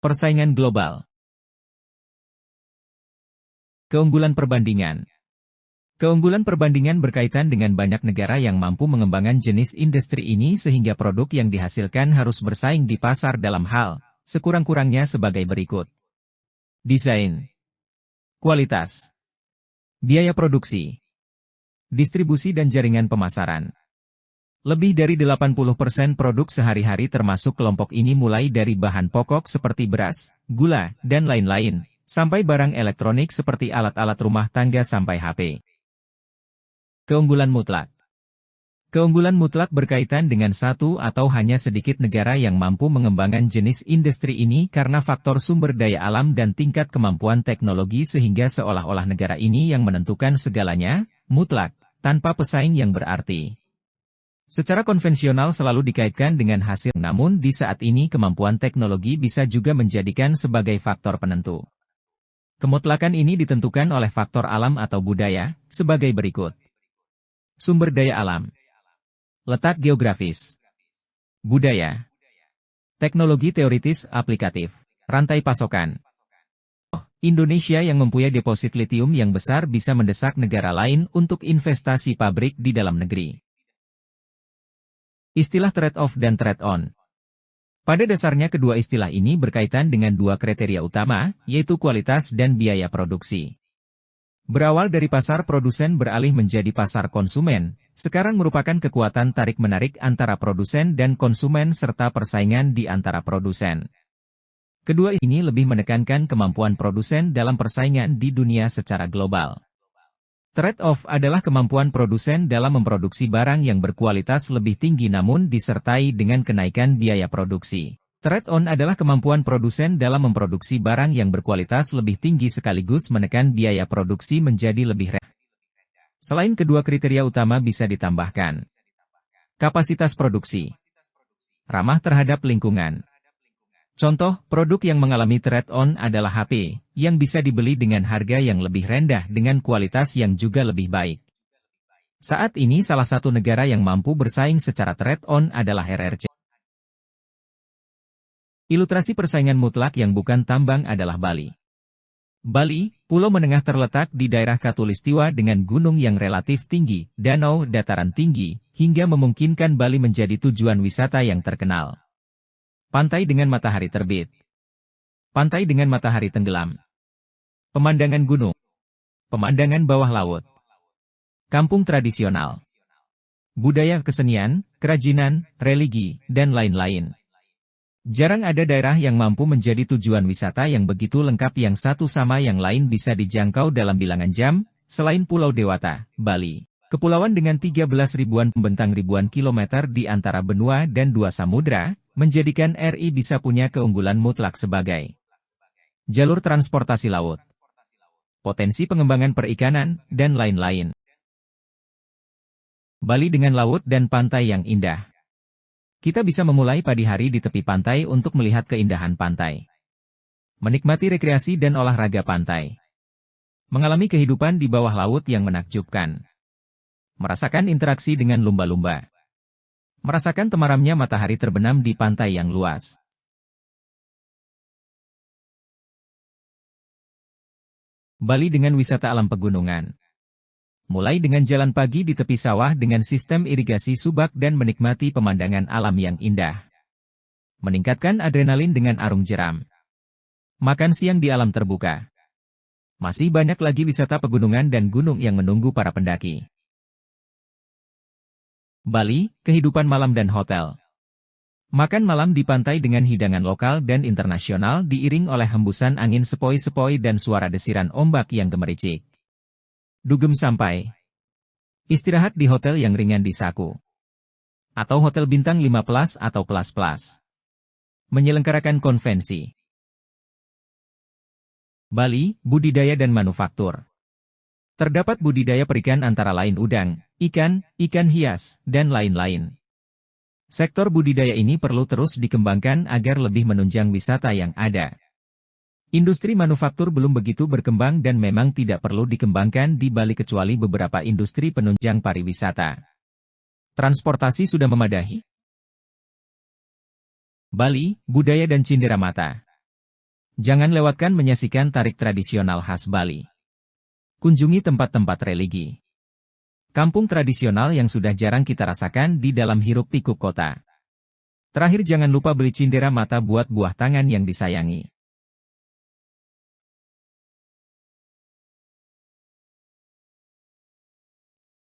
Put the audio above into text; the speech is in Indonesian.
Persaingan global. Keunggulan perbandingan. Keunggulan perbandingan berkaitan dengan banyak negara yang mampu mengembangkan jenis industri ini sehingga produk yang dihasilkan harus bersaing di pasar dalam hal, sekurang-kurangnya sebagai berikut. Desain. Kualitas. Biaya produksi. Distribusi dan jaringan pemasaran. Lebih dari 80% produk sehari-hari termasuk kelompok ini mulai dari bahan pokok seperti beras, gula, dan lain-lain, sampai barang elektronik seperti alat-alat rumah tangga sampai HP. Keunggulan mutlak. Keunggulan mutlak berkaitan dengan satu atau hanya sedikit negara yang mampu mengembangkan jenis industri ini karena faktor sumber daya alam dan tingkat kemampuan teknologi sehingga seolah-olah negara ini yang menentukan segalanya, mutlak, tanpa pesaing yang berarti. Secara konvensional selalu dikaitkan dengan hasil, namun di saat ini kemampuan teknologi bisa juga menjadikan sebagai faktor penentu. Kemutlakan ini ditentukan oleh faktor alam atau budaya, sebagai berikut. Sumber daya alam. Letak geografis. Budaya. Teknologi teoritis aplikatif. Rantai pasokan. Indonesia yang mempunyai deposit litium yang besar bisa mendesak negara lain untuk investasi pabrik di dalam negeri. Istilah trade-off dan trade-on. Pada dasarnya kedua istilah ini berkaitan dengan dua kriteria utama, yaitu kualitas dan biaya produksi. Berawal dari pasar produsen beralih menjadi pasar konsumen, sekarang merupakan kekuatan tarik-menarik antara produsen dan konsumen serta persaingan di antara produsen. Kedua ini lebih menekankan kemampuan produsen dalam persaingan di dunia secara global. Trade-off adalah kemampuan produsen dalam memproduksi barang yang berkualitas lebih tinggi namun disertai dengan kenaikan biaya produksi. Trade-on adalah kemampuan produsen dalam memproduksi barang yang berkualitas lebih tinggi sekaligus menekan biaya produksi menjadi lebih rendah. Selain kedua kriteria utama bisa ditambahkan kapasitas produksi, ramah terhadap lingkungan. Contoh, produk yang mengalami trade-on adalah HP, yang bisa dibeli dengan harga yang lebih rendah dengan kualitas yang juga lebih baik. Saat ini salah satu negara yang mampu bersaing secara trade-on adalah RRC. Ilustrasi persaingan mutlak yang bukan tambang adalah Bali. Bali, pulau menengah terletak di daerah Khatulistiwa dengan gunung yang relatif tinggi, danau dataran tinggi, hingga memungkinkan Bali menjadi tujuan wisata yang terkenal. Pantai dengan matahari terbit. Pantai dengan matahari tenggelam. Pemandangan gunung. Pemandangan bawah laut. Kampung tradisional. Budaya kesenian, kerajinan, religi, dan lain-lain. Jarang ada daerah yang mampu menjadi tujuan wisata yang begitu lengkap yang satu sama yang lain bisa dijangkau dalam bilangan jam, selain Pulau Dewata, Bali. Kepulauan dengan 13 ribuan pembentang ribuan kilometer di antara benua dan dua samudra, menjadikan RI bisa punya keunggulan mutlak sebagai jalur transportasi laut, potensi pengembangan perikanan, dan lain-lain. Bali dengan laut dan pantai yang indah. Kita bisa memulai pagi hari di tepi pantai untuk melihat keindahan pantai. Menikmati rekreasi dan olahraga pantai. Mengalami kehidupan di bawah laut yang menakjubkan. Merasakan interaksi dengan lumba-lumba. Merasakan temaramnya matahari terbenam di pantai yang luas. Bali dengan wisata alam pegunungan. Mulai dengan jalan pagi di tepi sawah dengan sistem irigasi subak dan menikmati pemandangan alam yang indah. Meningkatkan adrenalin dengan arung jeram. Makan siang di alam terbuka. Masih banyak lagi wisata pegunungan dan gunung yang menunggu para pendaki. Bali, kehidupan malam dan hotel. Makan malam di pantai dengan hidangan lokal dan internasional diiring oleh hembusan angin sepoi-sepoi dan suara desiran ombak yang gemericik. Dugem sampai. Istirahat di hotel yang ringan di Saku. Atau hotel bintang 5+ atau kelas-kelas. Menyelenggarakan konvensi. Bali, budidaya dan manufaktur. Terdapat budidaya perikan antara lain udang, ikan, ikan hias, dan lain-lain. Sektor budidaya ini perlu terus dikembangkan agar lebih menunjang wisata yang ada. Industri manufaktur belum begitu berkembang dan memang tidak perlu dikembangkan di Bali kecuali beberapa industri penunjang pariwisata. Transportasi sudah memadai. Bali, budaya dan cindera mata. Jangan lewatkan menyaksikan tarik tradisional khas Bali. Kunjungi tempat-tempat religi. Kampung tradisional yang sudah jarang kita rasakan di dalam hiruk-pikuk kota. Terakhir jangan lupa beli cindera mata buat buah tangan yang disayangi.